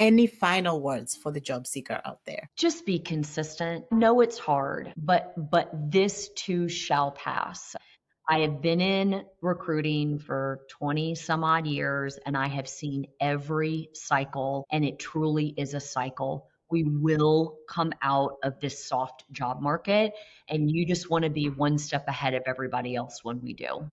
Any final words for the job seeker out there? Just be consistent. No, it's hard, but this too shall pass. I have been in recruiting for 20 some odd years, and I have seen every cycle, and it truly is a cycle. We will come out of this soft job market, and you just want to be one step ahead of everybody else when we do.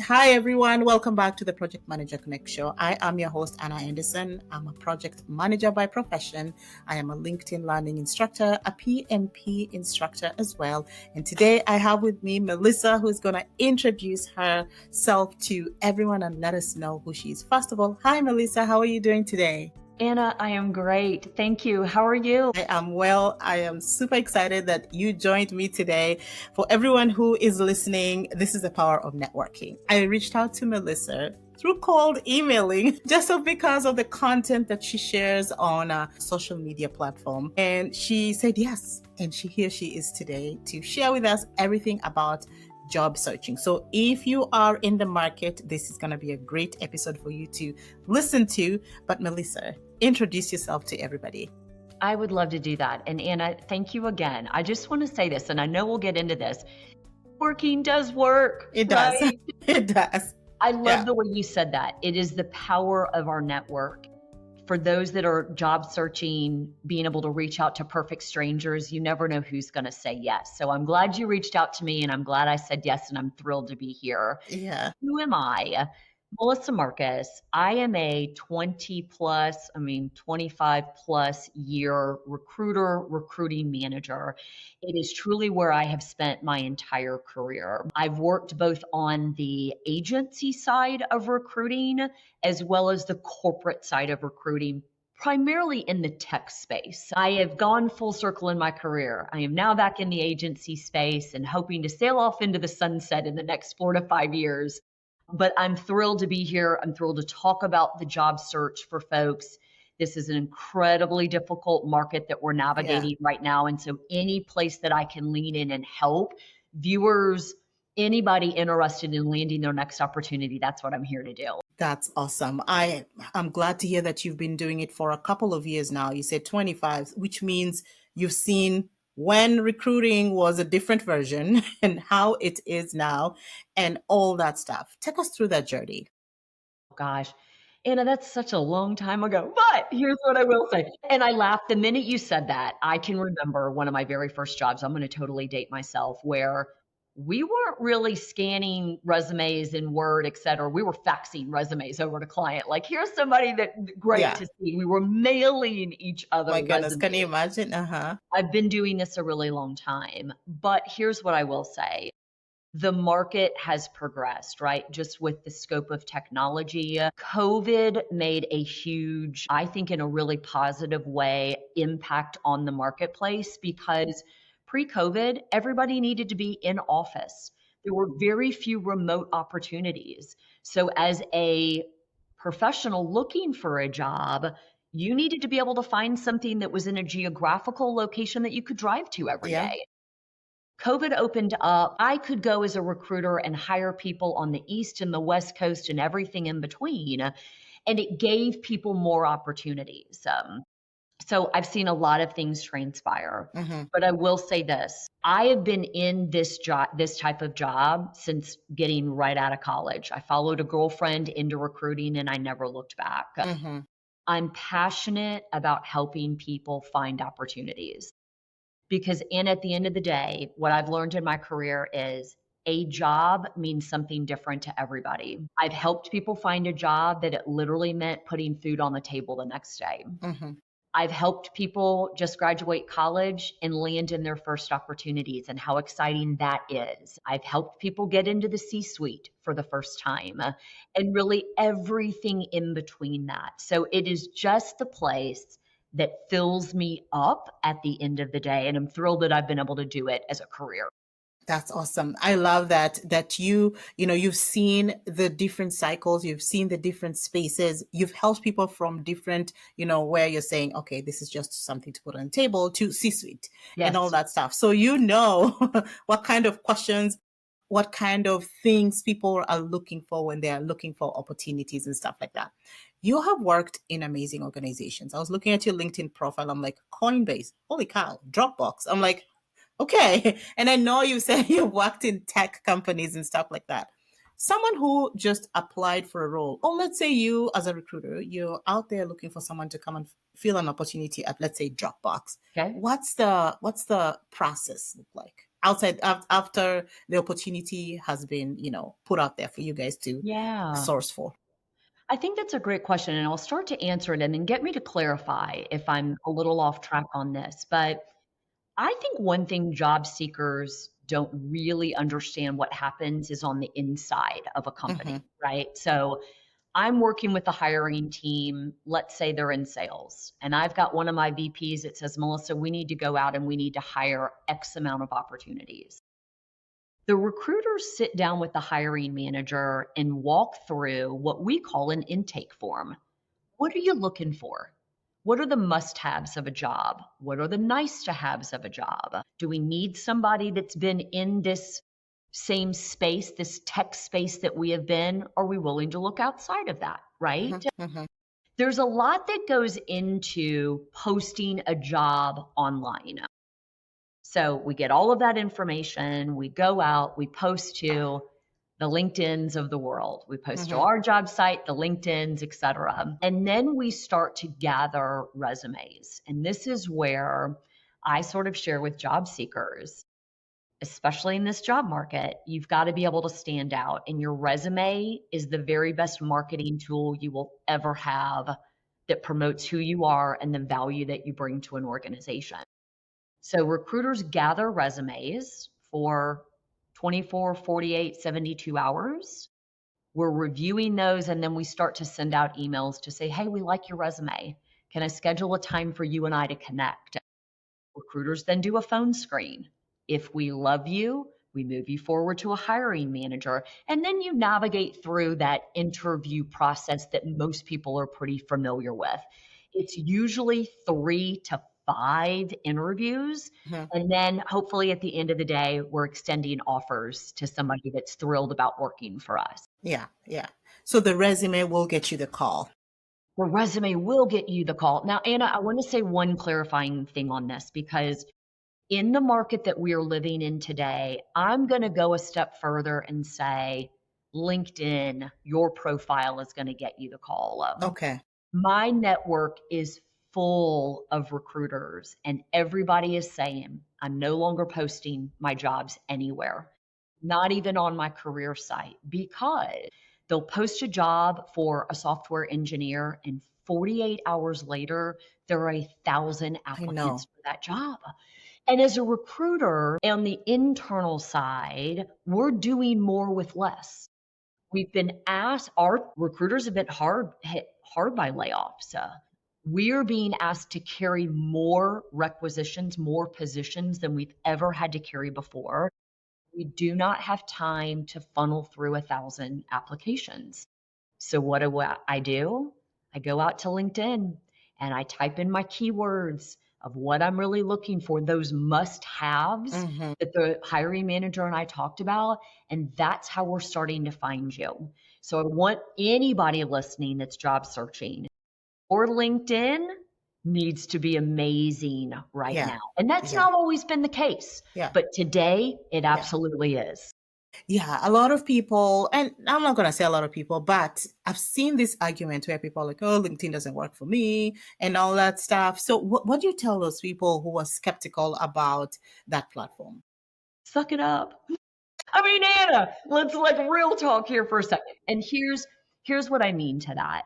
Hi, everyone. Welcome back to the Project Manager Connect Show. I am your host, Anna Anderson. I'm a project manager by profession. I am a LinkedIn learning instructor, a PMP instructor as well. And today I have with me Melissa, who's going to introduce herself to everyone and let us know who she is. First of all, hi, Melissa. How are you doing today? Anna, I am great. Thank you. How are you? I am well. I am super excited that you joined me today. For everyone who is listening, this is the power of networking. I reached out to Melissa through cold emailing just because of the content that she shares on a social media platform. And she said yes. And here she is today to share with us everything about job searching. So if you are in the market, this is going to be a great episode for you to listen to. But Melissa, introduce yourself to everybody. I would love to do that. And Anna, thank you again. I just want to say this, and I know we'll get into this. Working does work. It does. Right? It does. I love the way you said that. It is the power of our network. For those that are job searching, being able to reach out to perfect strangers, you never know who's going to say yes. So I'm glad you reached out to me, and I'm glad I said yes, and I'm thrilled to be here. Yeah. Who am I? Melissa Marcus. I am a 25 plus year recruiting manager. It is truly where I have spent my entire career. I've worked both on the agency side of recruiting as well as the corporate side of recruiting, primarily in the tech space. I have gone full circle in my career. I am now back in the agency space and hoping to sail off into the sunset in the next 4 to 5 years. But I'm thrilled to be here. I'm thrilled to talk about the job search for folks. This is an incredibly difficult market that we're navigating right now. And so any place that I can lean in and help viewers, anybody interested in landing their next opportunity, that's what I'm here to do. That's awesome. I'm glad to hear that you've been doing it for a couple of years now. You said 25, which means you've seen when recruiting was a different version and how it is now and all that stuff. Take us through that journey. Gosh, Anna, that's such a long time ago. But here's what I will say. And I laughed the minute you said that. I can remember one of my very first jobs. I'm going to totally date myself, where we weren't really scanning resumes in Word, et cetera. We were faxing resumes over to client. Like, here's somebody that great to see. We were mailing each other. My goodness, can you imagine? I've been doing this a really long time. But here's what I will say. The market has progressed, right? Just with the scope of technology. COVID made a huge, I think in a really positive way, impact on the marketplace, because pre-COVID, everybody needed to be in office. There were very few remote opportunities. So as a professional looking for a job, you needed to be able to find something that was in a geographical location that you could drive to every day. COVID opened up. I could go as a recruiter and hire people on the East and the West Coast and everything in between. And it gave people more opportunities. So I've seen a lot of things transpire. But I will say this. I have been in this type of job since getting right out of college. I followed a girlfriend into recruiting and I never looked back. I'm passionate about helping people find opportunities. Because at the end of the day, what I've learned in my career is a job means something different to everybody. I've helped people find a job that it literally meant putting food on the table the next day. I've helped people just graduate college and land in their first opportunities, and how exciting that is. I've helped people get into the C-suite for the first time, and really everything in between that. So it is just the place that fills me up at the end of the day. And I'm thrilled that I've been able to do it as a career. That's awesome. I love that you've seen the different cycles, you've seen the different spaces, you've helped people from different, where you're saying, okay, this is just something to put on the table, to C-suite and all that stuff. So what kind of questions what kind of things people are looking for when they are looking for opportunities and stuff like that. You have worked in amazing organizations. I was looking at your LinkedIn profile. I'm like, Coinbase, holy cow, Dropbox. I'm like, okay. And I know you said you worked in tech companies and stuff like that. Someone who just applied for a role, or let's say you as a recruiter, you're out there looking for someone to come and fill an opportunity at, let's say, Dropbox. Okay. What's the process look like outside after the opportunity has been, put out there for you guys to Yeah. source for? I think that's a great question, and I'll start to answer it and then get me to clarify if I'm a little off track on this. But I think one thing job seekers don't really understand what happens is on the inside of a company, Mm-hmm. right? So I'm working with the hiring team. Let's say they're in sales, and I've got one of my VPs that says, Melissa, we need to go out and we need to hire X amount of opportunities. The recruiters sit down with the hiring manager and walk through what we call an intake form. What are you looking for? What are the must haves of a job? What are the nice to haves of a job? Do we need somebody that's been in this same space, this tech space that we have been? Are we willing to look outside of that? Right? Mm-hmm. Mm-hmm. There's a lot that goes into posting a job online. So we get all of that information, we go out, we post to the LinkedIns of the world. We post to Mm-hmm. our job site, the LinkedIns, et cetera. And then we start to gather resumes. And this is where I sort of share with job seekers, especially in this job market, you've got to be able to stand out. And your resume is the very best marketing tool you will ever have that promotes who you are and the value that you bring to an organization. So recruiters gather resumes for 24, 48, 72 hours. We're reviewing those, and then we start to send out emails to say, hey, we like your resume. Can I schedule a time for you and I to connect? Recruiters then do a phone screen. If we love you, we move you forward to a hiring manager. And then you navigate through that interview process that most people are pretty familiar with. It's usually 3 to 5 interviews. Mm-hmm. And then hopefully at the end of the day, we're extending offers to somebody that's thrilled about working for us. Yeah, yeah. So the resume will get you the call. The resume will get you the call. Now, Anna, I want to say one clarifying thing on this because in the market that we are living in today, I'm going to go a step further and say LinkedIn, your profile is going to get you the call. Okay. My network is full of recruiters, and everybody is saying, I'm no longer posting my jobs anywhere, not even on my career site, because they'll post a job for a software engineer, and 48 hours later, there are 1,000 I applicants know. for that job. And as a recruiter on the internal side, we're doing more with less. We've been asked, our recruiters have been hit hard by layoffs. We're being asked to carry more requisitions, more positions than we've ever had to carry before. We do not have time to funnel through 1,000 applications. So what do I do? I go out to LinkedIn and I type in my keywords of what I'm really looking for, those must haves Mm-hmm. that the hiring manager and I talked about. And that's how we're starting to find you. So I want anybody listening that's job searching or LinkedIn needs to be amazing right Yeah, now. And that's yeah, not always been the case, yeah, but today it yeah. absolutely is. Yeah, a lot of people, and I'm not going to say a lot of people, but I've seen this argument where people are like, oh, LinkedIn doesn't work for me and all that stuff. So, what do you tell those people who are skeptical about that platform? Suck it up. I mean, Anna, let's like real talk here for a second. And here's what I mean to that.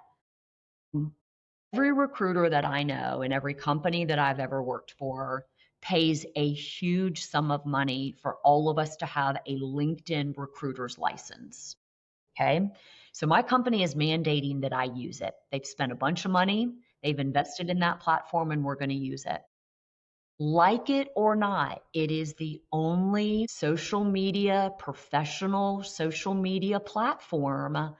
Every recruiter that I know and every company that I've ever worked for pays a huge sum of money for all of us to have a LinkedIn recruiter's license. Okay. So my company is mandating that I use it. They've spent a bunch of money, they've invested in that platform, and we're going to use it. Like it or not, it is the only social media, professional social media platform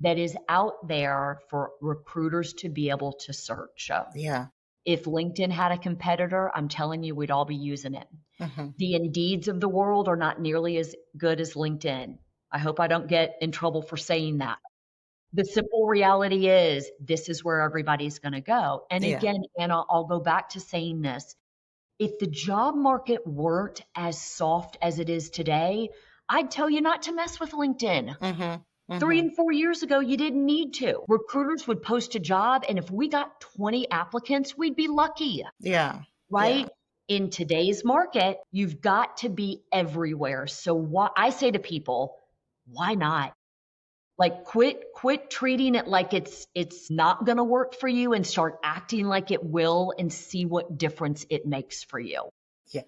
that is out there for recruiters to be able to search. Yeah. If LinkedIn had a competitor, I'm telling you, we'd all be using it. Mm-hmm. The Indeeds of the world are not nearly as good as LinkedIn. I hope I don't get in trouble for saying that. The simple reality is this is where everybody's going to go. And Yeah. again, Anna, I'll go back to saying this. If the job market weren't as soft as it is today, I'd tell you not to mess with LinkedIn. Mm-hmm. 3 Mm-hmm. and 4 years ago, you didn't need to. Recruiters would post a job, and if we got 20 applicants, we'd be lucky, Yeah. Yeah. right? In today's market, you've got to be everywhere. So why I say to people, why not? Like quit treating it like it's not going to work for you and start acting like it will and see what difference it makes for you. Yeah.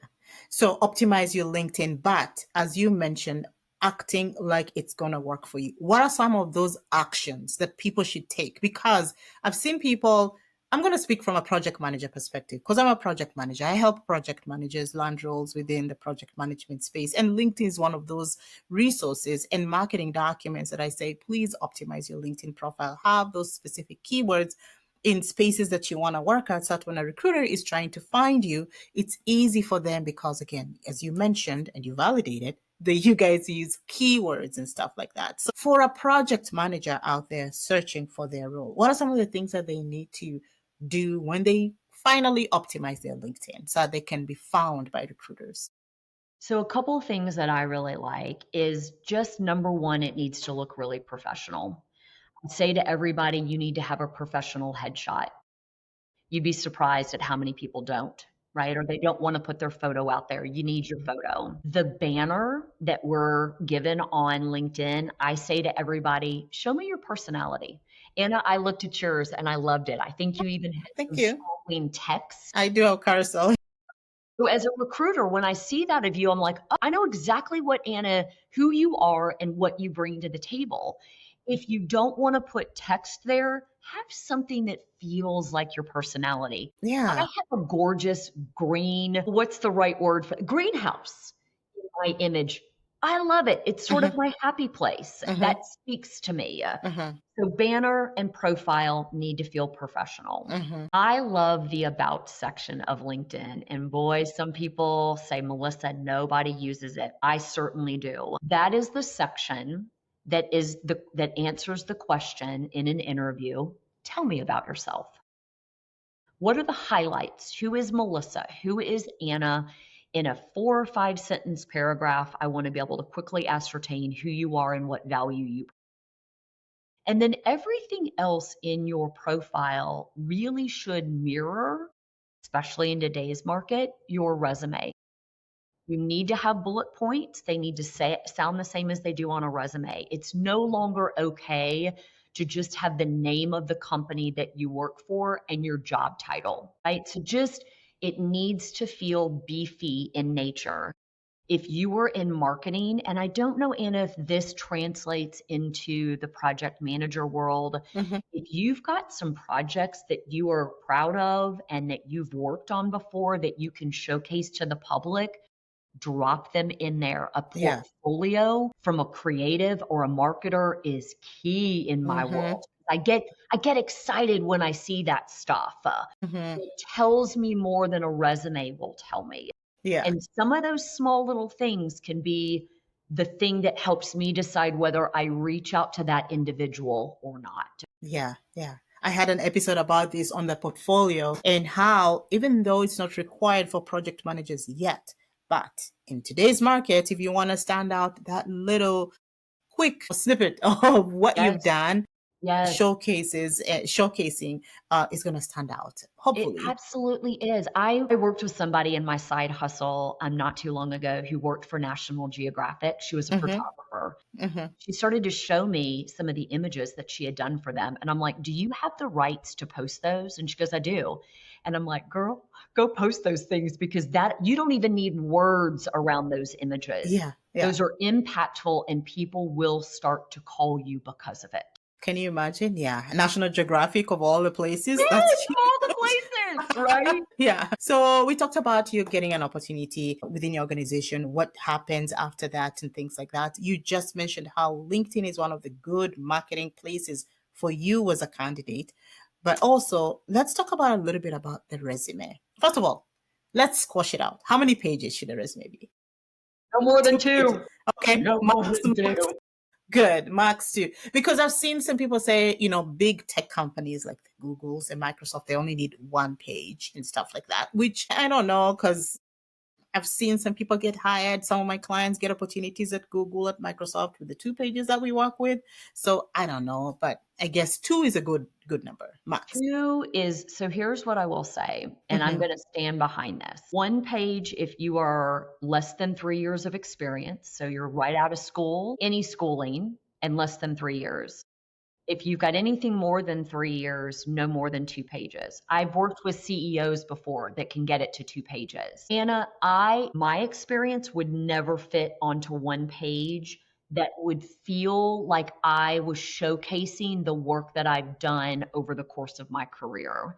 So optimize your LinkedIn, but as you mentioned, acting like it's going to work for you. What are some of those actions that people should take? Because I've seen people, I'm going to speak from a project manager perspective because I'm a project manager. I help project managers land roles within the project management space. And LinkedIn is one of those resources and marketing documents that I say, please optimize your LinkedIn profile, have those specific keywords in spaces that you want to work at, so that when a recruiter is trying to find you, it's easy for them because, again, as you mentioned and you validated, that you guys use keywords and stuff like that. So for a project manager out there searching for their role, what are some of the things that they need to do when they finally optimize their LinkedIn so that they can be found by recruiters? So a couple of things that I really like is just number one, it needs to look really professional. I'd say to everybody, you need to have a professional headshot. You'd be surprised at how many people don't, right? Or they don't want to put their photo out there. You need your photo. The banner that we're given on LinkedIn, I say to everybody, show me your personality. Anna, I looked at yours and I loved it. I think you even had Thank some you. scrolling text. I do have carousel. So as a recruiter, when I see that of you, I'm like, oh, I know exactly what Anna, who you are and what you bring to the table. If you don't want to put text there, have something that feels like your personality. I Yeah. have a gorgeous green, what's the right word for greenhouse in my image. I love it. It's sort of Mm-hmm. my happy place. Mm-hmm. That speaks to me. Mm-hmm. So banner and profile need to feel professional. Mm-hmm. I love the about section of LinkedIn. And boy, some people say, Melissa, nobody uses it. I certainly do. That is the section that answers the question in an interview. Tell me about yourself. What are the highlights? Who is Melissa? Who is Anna? In a 4 or 5 sentence paragraph, I want to be able to quickly ascertain who you are and what value you. And then everything else in your profile really should mirror, especially in today's market, your resume. You need to have bullet points. They need to sound the same as they do on a resume. It's no longer okay to just have the name of the company that you work for and your job title, right? So just it needs to feel beefy in nature. If you were in marketing, and I don't know, Anna, if this translates into the project manager world, Mm-hmm. if you've got some projects that you are proud of and that you've worked on before that you can showcase to the public, drop them in there. A Yeah. portfolio from a creative or a marketer is key in my Mm-hmm. world. I get excited when I see that stuff. Mm-hmm. It tells me more than a resume will tell me. Yeah. And some of those small little things can be the thing that helps me decide whether I reach out to that individual or not. Yeah, yeah. I had an episode about this on the portfolio and how, even though it's not required for project managers yet, but in today's market, if you want to stand out, that little quick snippet of what you've Yes, done yes. showcasing is going to stand out, It hopefully. absolutely is. I worked with somebody in my side hustle not too long ago who worked for National Geographic. She was a Mm-hmm. photographer. Mm-hmm. She started to show me some of the images that she had done for them. And I'm like, do you have the rights to post those? And she goes, I do. And I'm like, girl, go post those things because that you don't even need words around those images. Yeah, yeah. Those are impactful and people will start to call you because of it. Can you imagine? Yeah, National Geographic of all the places. Yes, That's of all the places, right? yeah. So we talked about you getting an opportunity within your organization, what happens after that and things like that. You just mentioned how LinkedIn is one of the good marketing places for you as a candidate. But also, let's talk about a little bit about the resume. First of all, let's squash it out. How many pages should a resume be? No more than 2 pages. two. Okay, No more than two. good, max 2. Because I've seen some people say, big tech companies like Google's and Microsoft, they only need 1 page and stuff like that, which I don't know because I've seen some people get hired. Some of my clients get opportunities at Google, at Microsoft with the 2 pages that we work with. So I don't know, but I guess 2 is a good number, max. So here's what I will say, and I'm Hmm. going to stand behind this. 1 page if you are less than 3 years of experience, so you're right out of school, any schooling, and less than 3 years. If you've got anything more than 3 years, no more than 2 pages. I've worked with CEOs before that can get it to 2 pages. Anna, my experience would never fit onto 1 page that would feel like I was showcasing the work that I've done over the course of my career.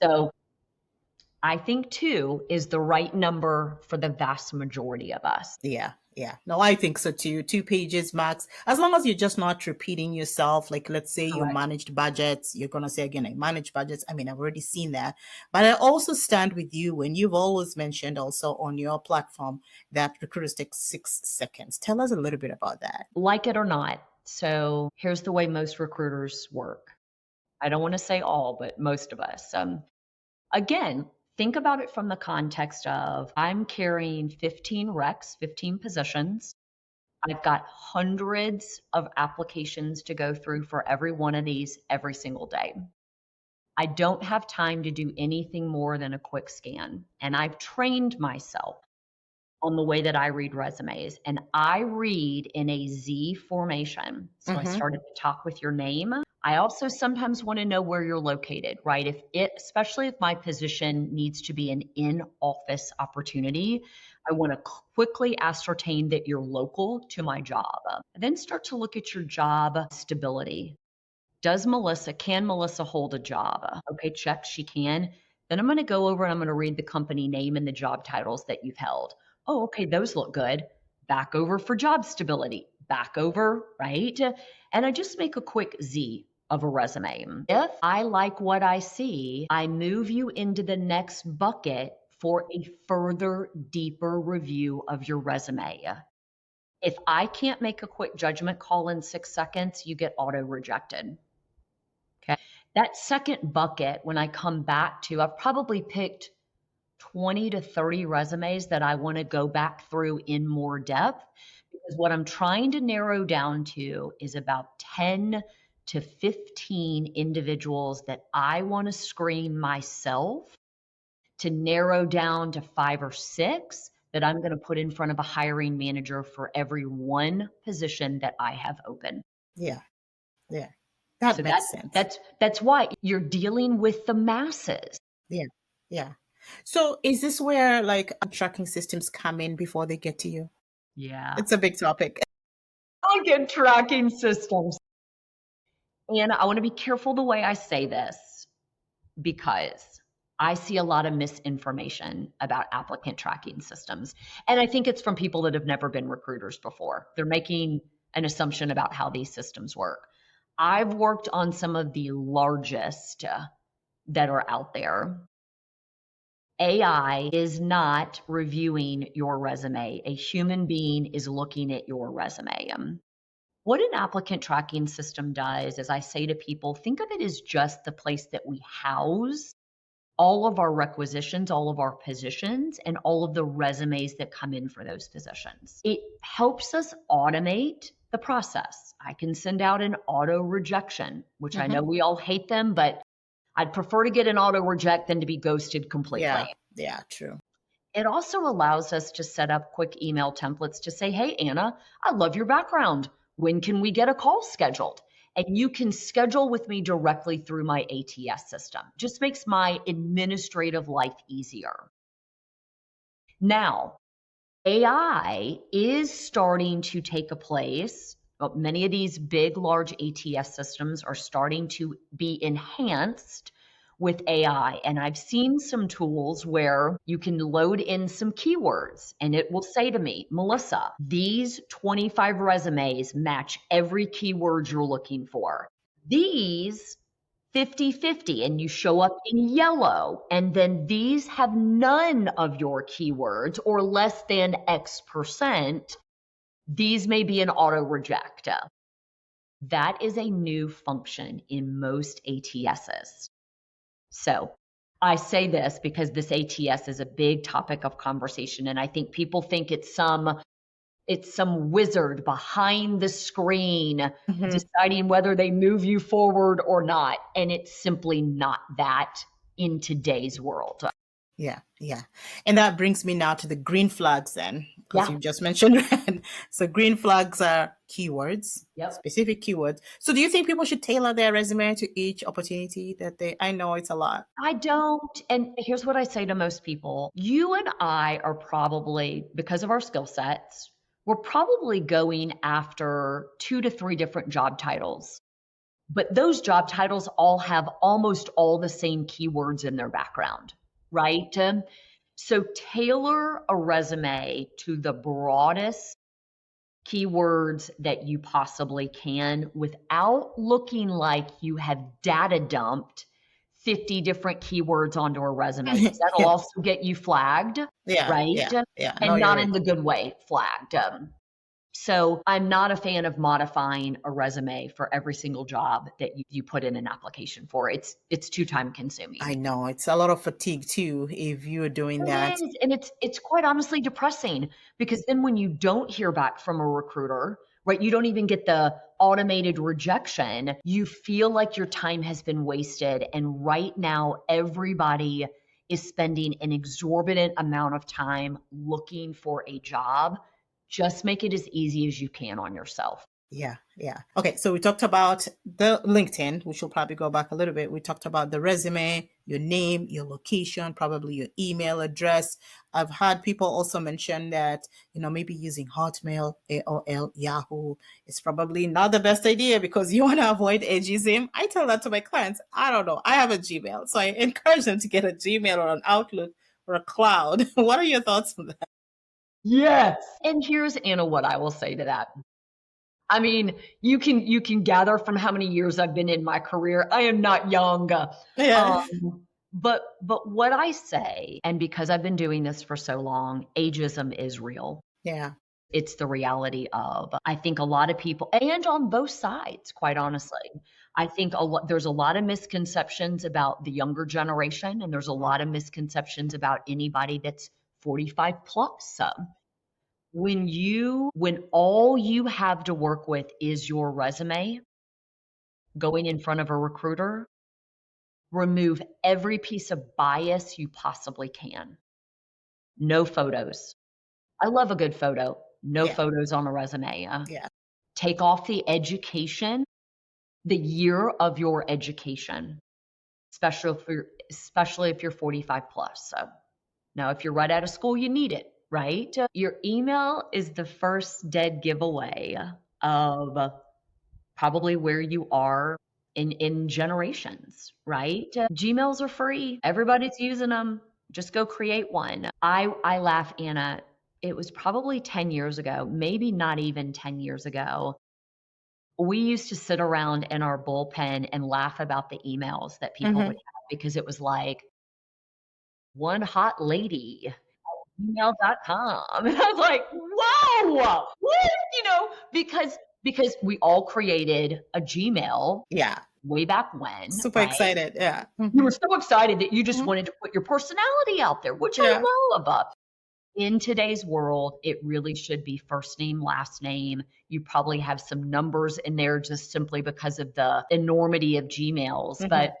So I think 2 is the right number for the vast majority of us. Yeah, yeah. No, I think so too. 2 pages max. As long as you're just not repeating yourself. Like, let's say you Correct. managed budgets, you're going to say again, I manage budgets. I mean, I've already seen that. But I also stand with you when you've always mentioned also on your platform that recruiters take 6 seconds. Tell us a little bit about that. Like it or not. So here's the way most recruiters work. I don't want to say all, but most of us. Again, think about it from the context of I'm carrying 15 recs, 15 positions. I've got hundreds of applications to go through for every one of these every single day. I don't have time to do anything more than a quick scan. And I've trained myself on the way that I read resumes. And I read in a Z formation. So I Mm-hmm. start at the top with your name. I also sometimes want to know where you're located, right? Especially if my position needs to be an in-office opportunity, I want to quickly ascertain that you're local to my job. Then start to look at your job stability. Can Melissa hold a job? Okay, check, she can. Then I'm going to go over and I'm going to read the company name and the job titles that you've held. Oh, okay, those look good. Back over for job stability. Back over, right? And I just make a quick Z of a resume. If I like what I see, I move you into the next bucket for a further, deeper review of your resume. If I can't make a quick judgment call in 6 seconds, you get auto rejected. Okay. That second bucket, when I come back to, I've probably picked 20 to 30 resumes that I want to go back through in more depth because what I'm trying to narrow down to is about 10 to 15 individuals that I want to screen myself to narrow down to 5 or 6 that I'm going to put in front of a hiring manager for every one position that I have open. Yeah, yeah. That So makes sense. that's why you're dealing with the masses. Yeah, yeah. So is this where like tracking systems come in before they get to you? Yeah. It's a big topic. I get tracking systems. And I want to be careful the way I say this because I see a lot of misinformation about applicant tracking systems. And I think it's from people that have never been recruiters before. They're making an assumption about how these systems work. I've worked on some of the largest that are out there. AI is not reviewing your resume. A human being is looking at your resume. What an applicant tracking system does is I say to people, think of it as just the place that we house all of our requisitions, all of our positions, and all of the resumes that come in for those positions. It helps us automate the process. I can send out an auto rejection, which I know Mhm. we all hate them, but I'd prefer to get an auto reject than to be ghosted completely. Yeah, yeah, true. It also allows us to set up quick email templates to say, hey, Anna, I love your background. When can we get a call scheduled? And you can schedule with me directly through my ATS system. Just makes my administrative life easier. Now, AI is starting to take a place. Many of these big, large ATS systems are starting to be enhanced with AI. And I've seen some tools where you can load in some keywords and it will say to me, Melissa, these 25 resumes match every keyword you're looking for. These 50/50, and you show up in yellow, and then these have none of your keywords or less than X percent, these may be an auto reject. That is a new function in most ATSs. So I say this because this ATS is a big topic of conversation, and I think people think it's some wizard behind the screen deciding whether they move you forward or not. And it's simply not that in today's world. Yeah, yeah. And that brings me now to the green flags then, because Yeah. you just mentioned red. So green flags are keywords, Yep. specific keywords. So do you think people should tailor their resume to each opportunity that I know it's a lot. I don't. And here's what I say to most people. You and I are probably, because of our skill sets, we're probably going after 2 to 3 different job titles. But those job titles all have almost all the same keywords in their background, right? So tailor a resume to the broadest keywords that you possibly can without looking like you have data dumped 50 different keywords onto a resume, because that'll also get you flagged, Yeah, right? yeah. And No, you're not right. in the good way flagged. So I'm not a fan of modifying a resume for every single job that you put in an application for. It's too time consuming. I know it's a lot of fatigue too if you're doing that. It is, and it's quite honestly depressing, because then when you don't hear back from a recruiter, right, you don't even get the automated rejection, you feel like your time has been wasted. And right now, everybody is spending an exorbitant amount of time looking for a job. Just make it as easy as you can on yourself. Yeah, yeah. Okay, so we talked about the LinkedIn, we should probably go back a little bit. We talked about the resume, your name, your location, probably your email address. I've had people also mention that, maybe using Hotmail, AOL, Yahoo is probably not the best idea because you want to avoid ageism. I tell that to my clients. I don't know. I have a Gmail, so I encourage them to get a Gmail or an Outlook or a cloud. What are your thoughts on that? Yes. And here's, Anna, what I will say to that. I mean, you can gather from how many years I've been in my career. I am not young. Yeah. But what I say, and because I've been doing this for so long, ageism is real. Yeah. It's the reality of, I think a lot of people, and on both sides, quite honestly, I think there's a lot of misconceptions about the younger generation, and there's a lot of misconceptions about anybody that's 45 plus. When all you have to work with is your resume, going in front of a recruiter, remove every piece of bias you possibly can. No photos. I love a good photo. No Yeah. photos on a resume. Yeah. Take off the education, the year of your education, especially if you're 45 plus. So now, if you're right out of school, you need it, right? Your email is the first dead giveaway of probably where you are in generations, right? Gmails are free. Everybody's using them. Just go create one. I laugh, Anna. It was probably 10 years ago, maybe not even 10 years ago. We used to sit around in our bullpen and laugh about the emails that people would have, because it was like, one hot lady gmail.com. And I was like, whoa, what? Because we all created a Gmail Yeah. way back when, Super right? excited. Yeah. You were so excited that you just wanted to put your personality out there, which I love. In today's world, it really should be first name, last name. You probably have some numbers in there just simply because of the enormity of Gmails, but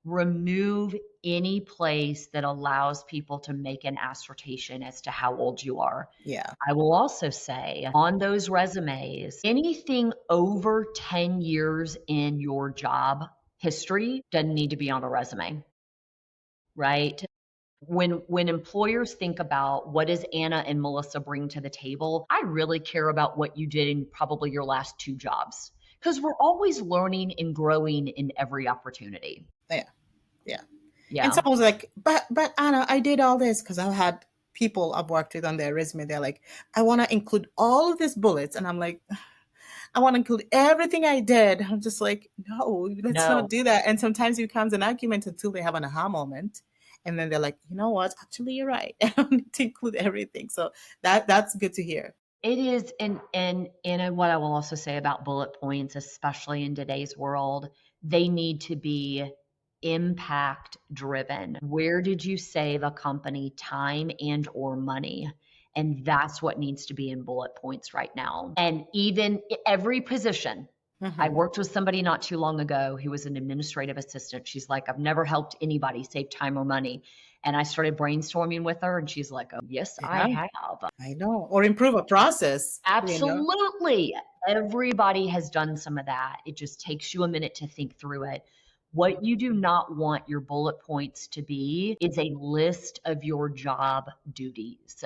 remove any place that allows people to make an assertion as to how old you are. Yeah. I will also say on those resumes, anything over 10 years in your job history doesn't need to be on a resume, right? When employers think about what does Anna and Melissa bring to the table, I really care about what you did in probably your last 2 jobs, because we're always learning and growing in every opportunity. Yeah. Yeah. Yeah. And someone was like, but Anna, I did all this, because I've had people I've worked with on their resume. They're like, I want to include all of these bullets. And I'm like, I want to include everything I did. I'm just like, no, let's not No, do that. And sometimes it becomes an argument until they have an aha moment. And then they're like, you know what? Actually, you're right. I don't need to include everything. So that's good to hear. it is. And what I will also say about bullet points, especially in today's world, they need to be impact driven. Where did you save a company time and or money? And that's what needs to be in bullet points right now. And even every position. I Hmm. worked with somebody not too long ago who was an administrative assistant. She's like, I've never helped anybody save time or money. And I started brainstorming with her, and she's like, oh, yes, I Yeah, have. I know. Or improve a process, you know? Absolutely. Everybody has done some of that. It just takes you a minute to think through it. What you do not want your bullet points to be is a list of your job duties.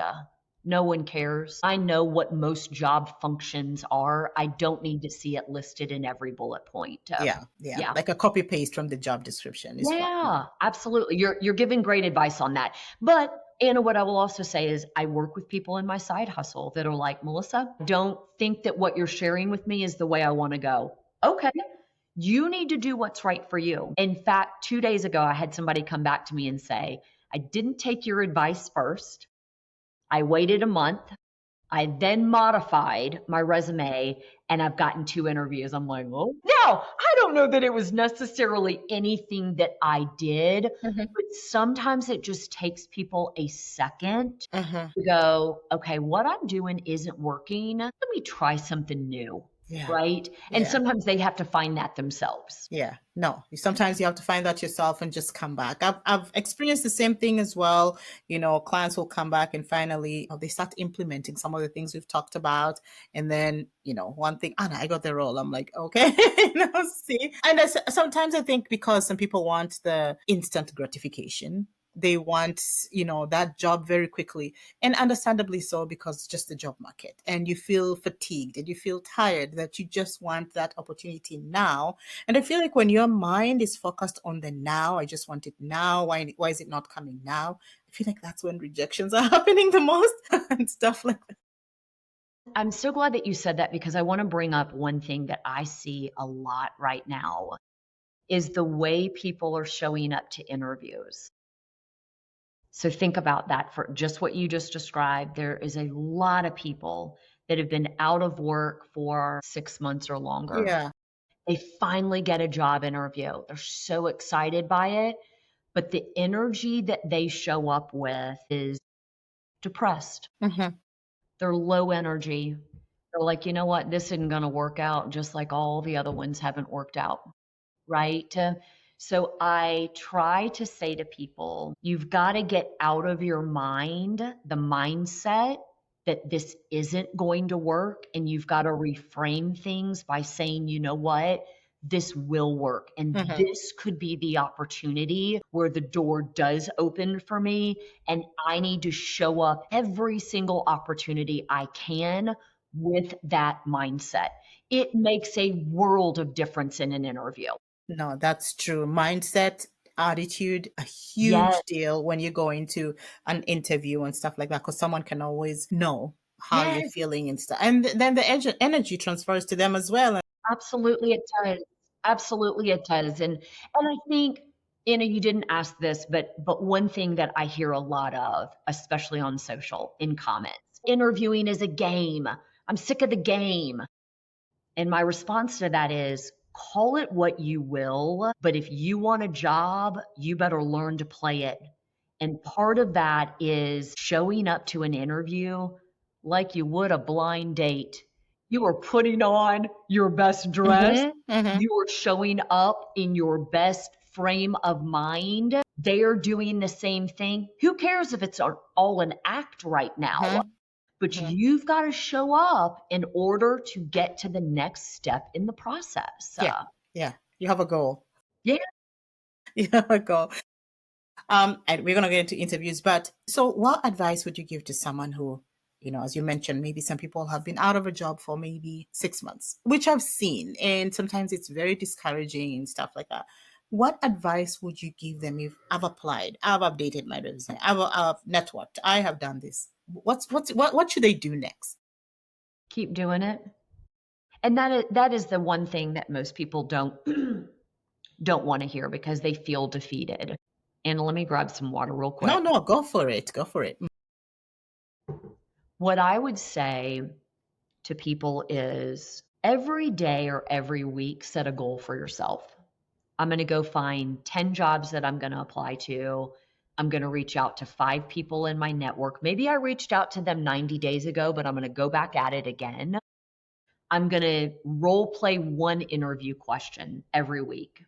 No one cares. I know what most job functions are. I don't need to see it listed in every bullet point. Yeah, yeah. Yeah. Like a copy paste from the job description is fine. Yeah, absolutely. You're giving great advice on that. But Anna, what I will also say is I work with people in my side hustle that are like, Melissa, don't think that what you're sharing with me is the way I want to go. Okay. You need to do what's right for you. In fact, 2 days ago, I had somebody come back to me and say, I didn't take your advice first. I waited a month. I then modified my resume and I've gotten 2 interviews. I'm like, oh, now I don't know that it was necessarily anything that I did, Hmm. but sometimes it just takes people a second Hmm. to go, okay, what I'm doing isn't working. Let me try something new. Yeah, Right. And yeah. sometimes they have to find that themselves. Yeah, no. Sometimes you have to find that yourself and just come back. I've experienced the same thing as well. You know, clients will come back and finally they start implementing some of the things we've talked about, and then one thing, Anna, I got the role. I'm like, okay, see. And sometimes I think because some people want the instant gratification, they want that job very quickly, and understandably so, because it's just the job market, and you feel fatigued and you feel tired that you just want that opportunity now. And I feel like when your mind is focused on the now, I just want it now. Why is it not coming now? I feel like that's when rejections are happening the most and stuff like that. I'm so glad that you said that because I want to bring up one thing that I see a lot right now is the way people are showing up to interviews. So think about that for just what you just described. There is a lot of people that have been out of work for 6 months or longer. Yeah. They finally get a job interview. They're so excited by it, but the energy that they show up with is depressed. Hmm. They're low energy. They're like, you know what? This isn't going to work out just like all the other ones haven't worked out. Right? So I try to say to people, you've got to get out of your mind the mindset that this isn't going to work. And you've got to reframe things by saying, you know what? This will work. And Hmm. this could be the opportunity where the door does open for me. And I need to show up every single opportunity I can with that mindset. It makes a world of difference in an interview. No, that's true. Mindset, attitude, a Yes, huge deal when you go into an interview and stuff like that, because someone can always know how you're yes, feeling and stuff. And then the energy transfers to them as well. absolutely it does. Absolutely it does. And I think, you didn't ask this, but one thing that I hear a lot of, especially on social, in comments, interviewing is a game. I'm sick of the game. And my response to that is call it what you will, but if you want a job, you better learn to play it. And part of that is showing up to an interview like you would a blind date. You are putting on your best dress. Hmm. Hmm. You are showing up in your best frame of mind. They are doing the same thing. Who cares if it's all an act right now? Hmm. But Hmm. you've got to show up in order to get to the next step in the process. Yeah, yeah. You have a goal. Yeah. You have a goal. And we're gonna get into interviews, but so what advice would you give to someone who, as you mentioned, maybe some people have been out of a job for maybe 6 months, which I've seen, and sometimes it's very discouraging and stuff like that. What advice would you give them if I've applied, I've updated my resume, I've networked, I have done this? What should they do next? Keep doing it. And that is the one thing that most people don't don't want to hear because they feel defeated. And let me grab some water real quick. No, go for it. Go for it. What I would say to people is every day or every week, set a goal for yourself. I'm going to go find 10 jobs that I'm going to apply to. I'm going to reach out to 5 people in my network. Maybe I reached out to them 90 days ago, but I'm going to go back at it again. I'm going to role play one interview question every week.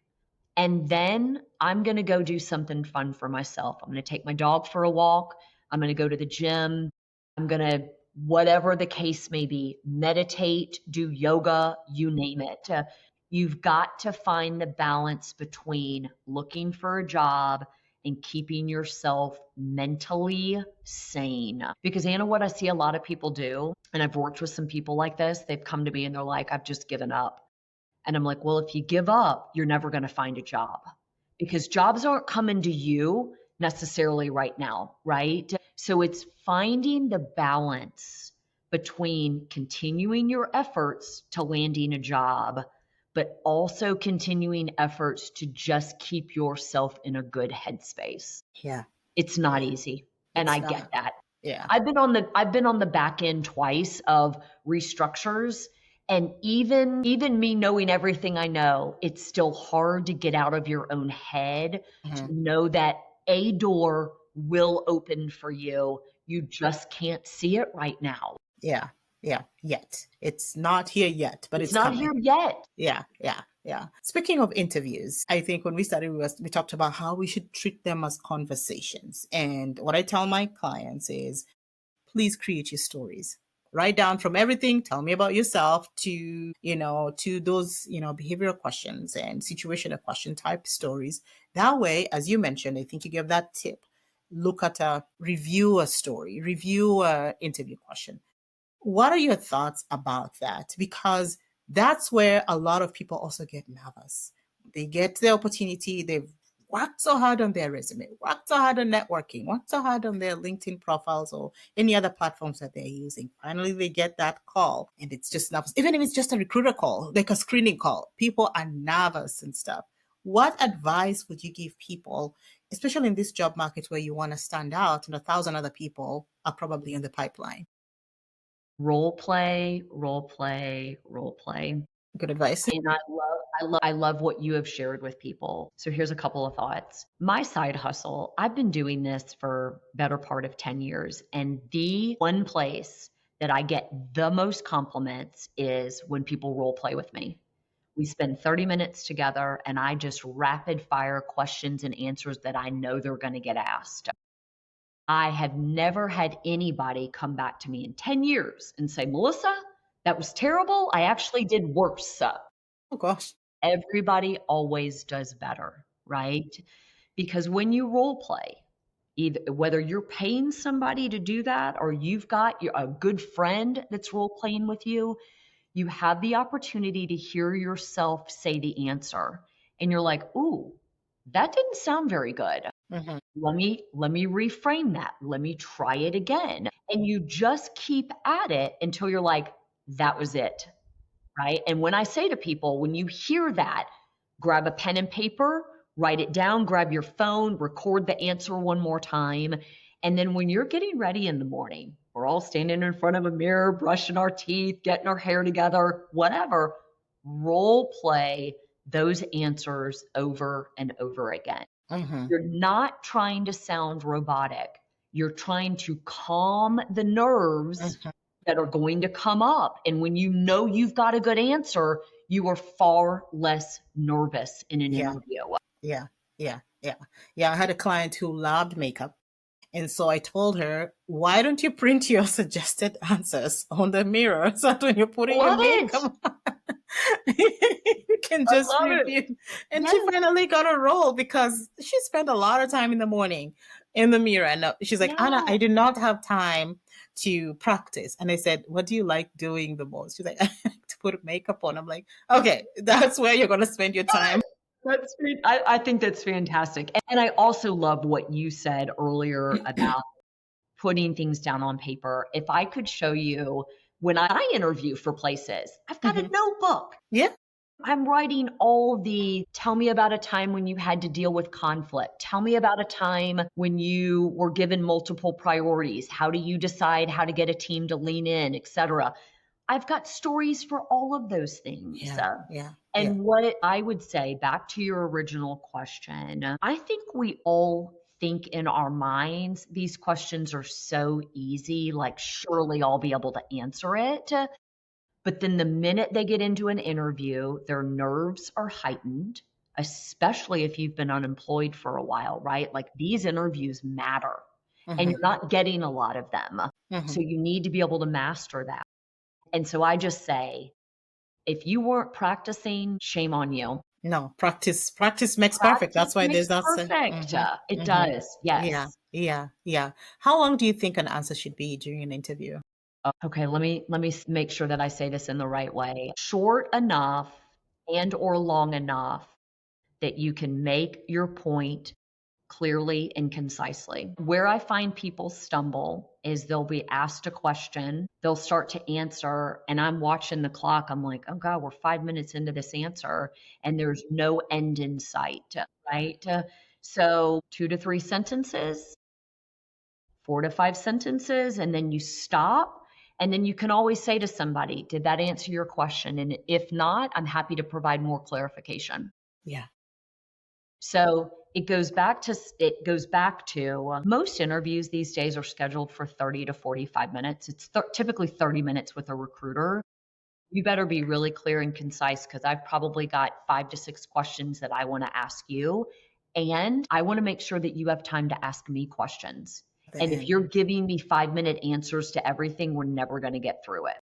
And then I'm going to go do something fun for myself. I'm going to take my dog for a walk. I'm going to go to the gym. I'm going to, whatever the case may be, meditate, do yoga, you name it. You've got to find the balance between looking for a job and keeping yourself mentally sane. Because Anna, what I see a lot of people do, and I've worked with some people like this, they've come to me and they're like, I've just given up. And I'm like, well, if you give up, you're never going to find a job because jobs aren't coming to you necessarily right now, right? So it's finding the balance between continuing your efforts to landing a job, but also continuing efforts to just keep yourself in a good headspace. Yeah. It's not easy. And It's I not. get that. Yeah. I've been on the back end twice of restructures. And even me knowing everything I know, it's still hard to get out of your own head to know that a door will open for you. You just can't see it right now. Yeah. Yet. It's not here yet, but it's not coming. here yet. Yeah. Speaking of interviews, I think when we started, we talked about how we should treat them as conversations. And what I tell my clients is, please create your stories. Write down from everything. Tell me about yourself to those, behavioral questions and situational question type stories. That way, as you mentioned, I think you gave that tip. Look at review a story, review a interview question. What are your thoughts about that? Because that's where a lot of people also get nervous. They get the opportunity, they've worked so hard on their resume, worked so hard on networking, worked so hard on their LinkedIn profiles or any other platforms that they're using. Finally, they get that call and it's just nervous. Even if it's just a recruiter call, like a screening call, people are nervous and stuff. What advice would you give people, especially in this job market where you want to stand out and 1,000 other people are probably in the pipeline? Role play, role play, role play. Good advice. And I love what you have shared with people. So here's a couple of thoughts. My side hustle, I've been doing this for better part of 10 years. And the one place that I get the most compliments is when people role play with me. We spend 30 minutes together and I just rapid fire questions and answers that I know they're going to get asked. I have never had anybody come back to me in 10 years and say, Melissa, that was terrible. I actually did worse. Oh, gosh. Everybody always does better, right? Because when you role play, either whether you're paying somebody to do that or you've got a good friend that's role playing with you, you have the opportunity to hear yourself say the answer. And you're like, ooh, that didn't sound very good. Mm-hmm. Let me reframe that. Let me try it again. And you just keep at it until you're like, that was it. Right. And when I say to people, when you hear that, grab a pen and paper, write it down, grab your phone, record the answer one more time. And then when you're getting ready in the morning, we're all standing in front of a mirror, brushing our teeth, getting our hair together, whatever, role play those answers over and over again. Mm-hmm. You're not trying to sound robotic. You're trying to calm the nerves that are going to come up. And when you know you've got a good answer, you are far less nervous in an interview. Yeah. I had a client who loved makeup. And so I told her, why don't you print your suggested answers on the mirror so that when you're putting your makeup on, you can just review. And she finally got a role because she spent a lot of time in the morning in the mirror. And she's like, Anna, I did not have time to practice. And I said, what do you like doing the most? She's like, I like to put makeup on. I'm like, okay, that's where you're going to spend your time. That's great. I think that's fantastic. And I also love what you said earlier about putting things down on paper. If I could show you When I interview for places, I've got a notebook. Yeah. I'm writing all the tell me about a time when you had to deal with conflict. Tell me about a time when you were given multiple priorities. How do you decide how to get a team to lean in, etc. I've got stories for all of those things. Yeah. Yeah. Yeah. And what I would say, back to your original question, I think we all think in our minds these questions are so easy, like surely I'll be able to answer it. But then the minute they get into an interview, their nerves are heightened, especially if you've been unemployed for a while, right? Like these interviews matter and you're not getting a lot of them. So you need to be able to master that. And so I just say, if you weren't practicing, shame on you. No, practice makes perfect. Practice That's why makes there's that saying. perfect. It does. Yeah, Yes. yeah, yeah. How long do you think an answer should be during an interview? Okay, let me make sure that I say this in the right way. Short enough and or long enough that you can make your point clearly and concisely. Where I find people stumble is they'll be asked a question, they'll start to answer, and I'm watching the clock. I'm like, oh God, we're 5 minutes into this answer, and there's no end in sight, right? So 2 to 3 sentences, 4 to 5 sentences, and then you stop. And then you can always say to somebody, did that answer your question? And if not, I'm happy to provide more clarification. Yeah. So it goes back to most interviews these days are scheduled for 30 to 45 minutes. It's typically 30 minutes with a recruiter. You better be really clear and concise because I've probably got 5 to 6 questions that I want to ask you. And I want to make sure that you have time to ask me questions. The And if end. you're giving me 5 minute answers to everything, we're never going to get through it.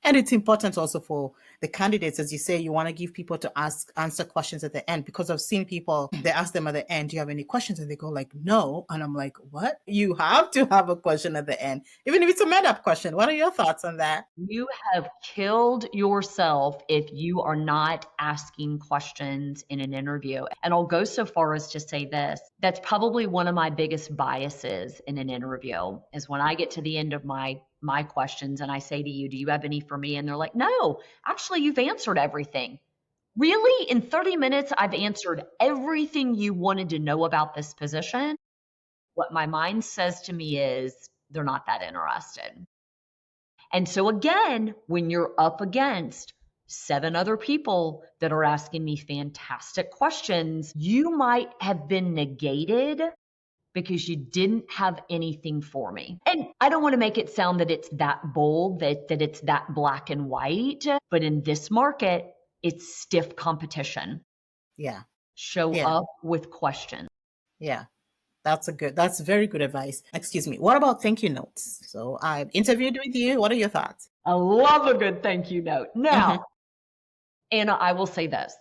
And it's important also for the candidates, as you say, you want to give people to answer questions at the end, because I've seen people, they ask them at the end, do you have any questions? And they go like, no. And I'm like, what? You have to have a question at the end, even if it's a made up question. What are your thoughts on that? You have killed yourself if you are not asking questions in an interview. And I'll go so far as to say this, that's probably one of my biggest biases in an interview is when I get to the end of my questions and I say to you, do you have any for me? And they're like, no, actually you've answered everything. Really? In 30 minutes, I've answered everything you wanted to know about this position. What my mind says to me is they're not that interested. And so again, when you're up against 7 other people that are asking me fantastic questions, you might have been negated because you didn't have anything for me. And I don't want to make it sound that it's that bold, that it's that black and white, but in this market, it's stiff competition. Yeah. Show Yeah. up with questions. Yeah. That's very good advice. Excuse me. What about thank you notes? So I've interviewed with you. What are your thoughts? I love a good thank you note. Now, Anna, I will say this.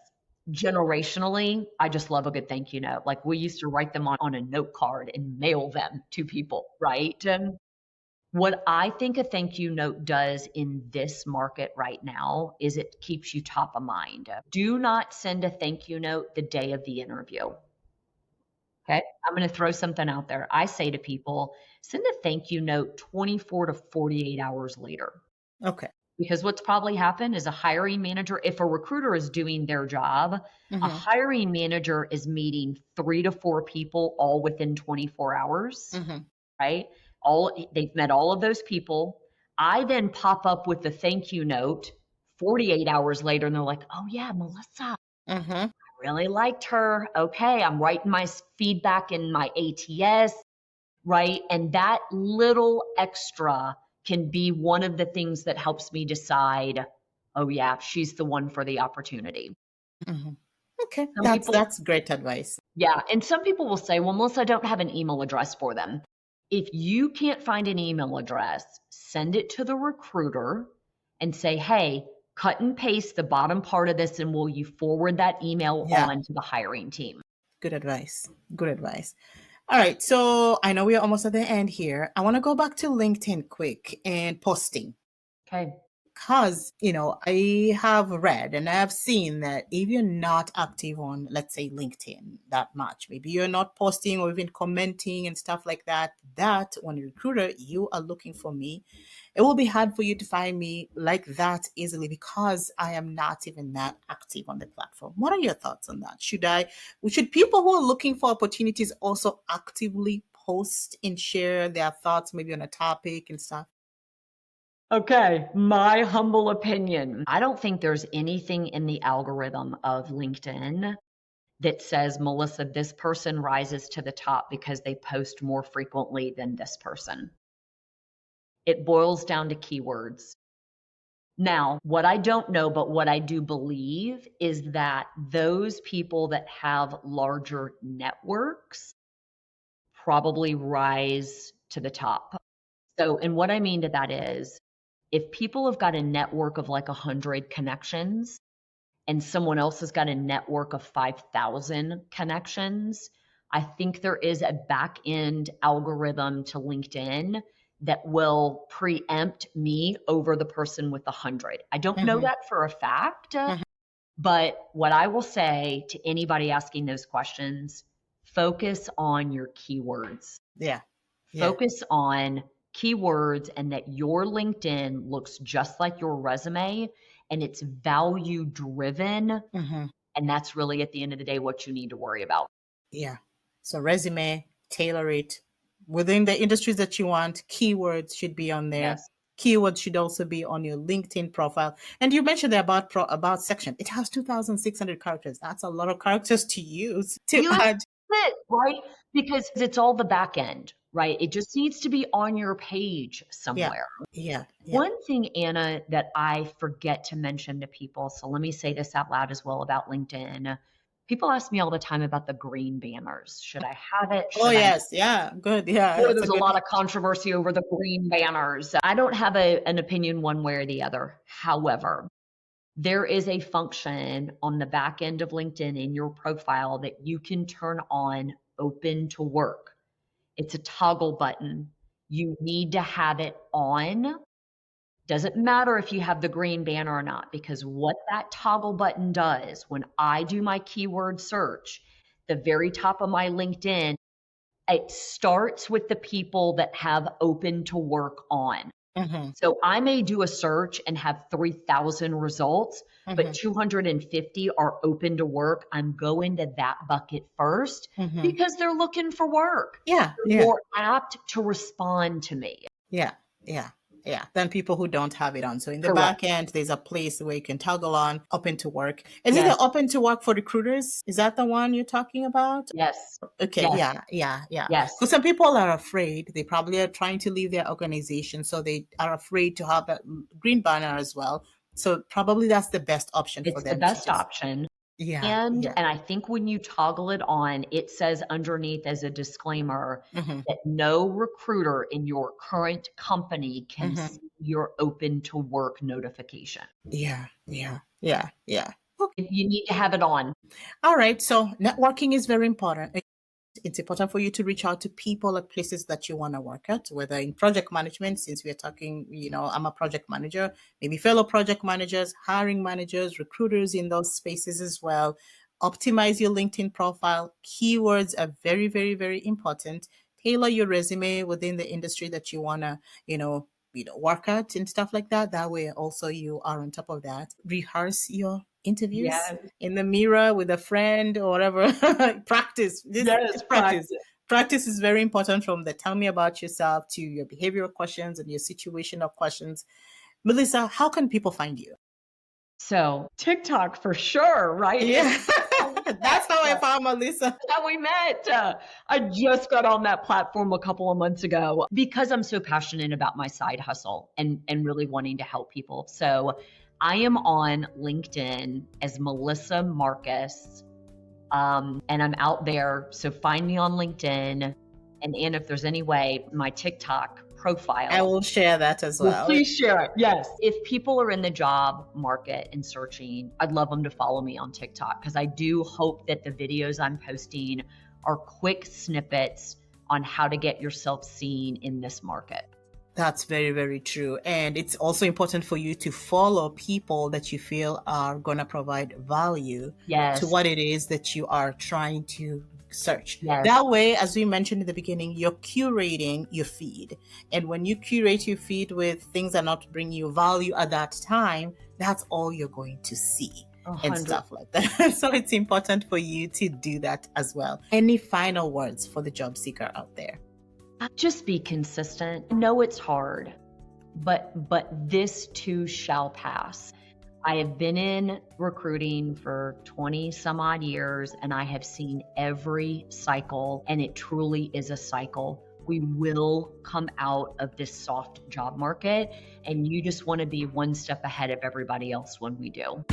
Generationally, I just love a good thank you note. Like we used to write them on a note card and mail them to people, right? And what I think a thank you note does in this market right now is it keeps you top of mind. Do not send a thank you note the day of the interview. Okay. I'm going to throw something out there. I say to people, send a thank you note 24 to 48 hours later. Okay. Because what's probably happened is a hiring manager, if a recruiter is doing their job, a hiring manager is meeting 3 to 4 people all within 24 hours, right? They've met all of those people. I then pop up with the thank you note 48 hours later, and they're like, oh yeah, Melissa, I really liked her. Okay, I'm writing my feedback in my ATS, right? And that little extra can be one of the things that helps me decide, oh yeah, she's the one for the opportunity. Okay, that's great advice. Yeah, and some people will say, well, Melissa, I don't have an email address for them. If you can't find an email address, send it to the recruiter and say, hey, cut and paste the bottom part of this and will you forward that email on to the hiring team? Good advice. Good advice. All right, so I know we're almost at the end here. I want to go back to LinkedIn quick and posting. Okay. because, I have read and I have seen that if you're not active on, let's say, LinkedIn that much, maybe you're not posting or even commenting and stuff like that, that when a recruiter, you are looking for me, it will be hard for you to find me like that easily because I am not even that active on the platform. What are your thoughts on that? Should people who are looking for opportunities also actively post and share their thoughts maybe on a topic and stuff? Okay, my humble opinion. I don't think there's anything in the algorithm of LinkedIn that says, Melissa, this person rises to the top because they post more frequently than this person. It boils down to keywords. Now, what I don't know, but what I do believe is that those people that have larger networks probably rise to the top. So, and what I mean to that is, if people have got a network of like 100 connections and someone else has got a network of 5,000 connections, I think there is a back end algorithm to LinkedIn that will preempt me over the person with 100. I don't know that for a fact, but what I will say to anybody asking those questions, focus on your keywords. Yeah. Focus on keywords and that your LinkedIn looks just like your resume and it's value driven. And that's really at the end of the day what you need to worry about. Yeah. So resume, tailor it within the industries that you want. Keywords should be on there. Yes. Keywords should also be on your LinkedIn profile. And you mentioned the about section. It has 2,600 characters. That's a lot of characters to use to add. It, right? Because it's all the back end, right? It just needs to be on your page somewhere. Yeah. One thing, Anna, that I forget to mention to people, so let me say this out loud as well about LinkedIn. People ask me all the time about the green banners. Should I have it? Oh, yes. Yeah. Good. Yeah. Boy, there's a lot of controversy over the green banners. I don't have an opinion one way or the other. However, there is a function on the back end of LinkedIn in your profile that you can turn on open to work. It's a toggle button. You need to have it on. Doesn't matter if you have the green banner or not, because what that toggle button does when I do my keyword search, the very top of my LinkedIn, it starts with the people that have open to work on. So I may do a search and have 3,000 results, but 250 are open to work. I'm going to that bucket first because they're looking for work. Yeah. They're more apt to respond to me. Yeah. Than people who don't have it on. So in the back end, there's a place where you can toggle on open to work. Is it the open to work for recruiters? Is that the one you're talking about? Yes. Okay. Yes. Yeah. Yes. Because some people are afraid. They probably are trying to leave their organization, so they are afraid to have that green banner as well. So probably that's the best option for them. It's the best option. Yeah. And I think when you toggle it on, it says underneath as a disclaimer that no recruiter in your current company can see your open to work notification. Yeah. Okay. You need to have it on. All right. So networking is very important. It's important for you to reach out to people at places that you want to work at, whether in project management, since we're talking, I'm a project manager, maybe fellow project managers, hiring managers, recruiters in those spaces as well. Optimize your LinkedIn profile. Keywords are very, very, very important. Tailor your resume within the industry that you want to, work at and stuff like that. That way also you are on top of that. Rehearse your interviews in the mirror with a friend or whatever. Practice. Practice is very important, from the tell me about yourself to your behavioral questions and your situational questions. Melissa, how can people find you? So TikTok for sure, right? Yeah. That's how I found Melissa. That's how we met. I just got on that platform a couple of months ago because I'm so passionate about my side hustle and really wanting to help people. So I am on LinkedIn as Melissa Marcus, and I'm out there. So find me on LinkedIn. And if there's any way, my TikTok profile, I will share that as well. Please share it. Yes. If people are in the job market and searching, I'd love them to follow me on TikTok, because I do hope that the videos I'm posting are quick snippets on how to get yourself seen in this market. That's very, very true. And it's also important for you to follow people that you feel are going to provide value to Yes, what it is that you are trying to search. yes. That way, as we mentioned in the beginning, you're curating your feed. And when you curate your feed with things that are not bringing you value at that time, that's all you're going to see and 100. stuff like that. So it's important for you to do that as well. Any final words for the job seeker out there? Just be consistent. I know it's hard, but this too shall pass. I have been in recruiting for 20 some odd years, and I have seen every cycle, and it truly is a cycle. We will come out of this soft job market, and you just want to be one step ahead of everybody else when we do.